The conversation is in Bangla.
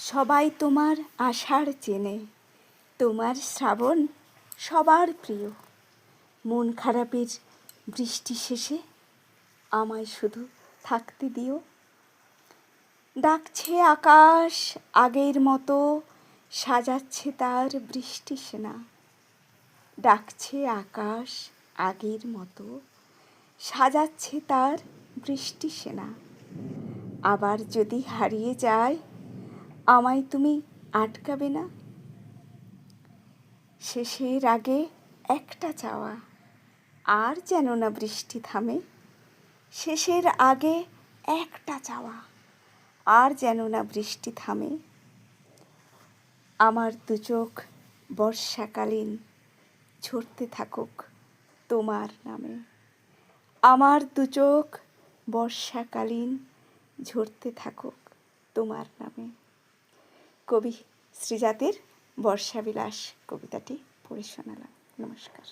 সবাই তোমার আষাঢ় চেনে, তোমার শ্রাবণ সবার প্রিয়। মন খারাপের বৃষ্টি শেষে আমায় শুধু থাকতে দিও। ডাকছে আকাশ আগের মতো, সাজাচ্ছে তার বৃষ্টি সেনা। ডাকছে আকাশ আগের মতো, সাজাচ্ছে তার বৃষ্টি সেনা। আবার যদি হারিয়ে যায়, আমায় তুমি আটকাবে না? শেষের আগে একটা চাওয়া, আর যেন না বৃষ্টি থামে। শেষের আগে একটা চাওয়া, আর যেন না বৃষ্টি থামে। আমার দু চোখ বর্ষাকালীন ঝরতে থাকুক তোমার নামে। আমার দু চোখ বর্ষাকালীন ঝরতে থাকুক তোমার নামে। কবি শ্রীজাতির বর্ষাবিলাস কবিতাটি পড়ে শোনালাম। নমস্কার।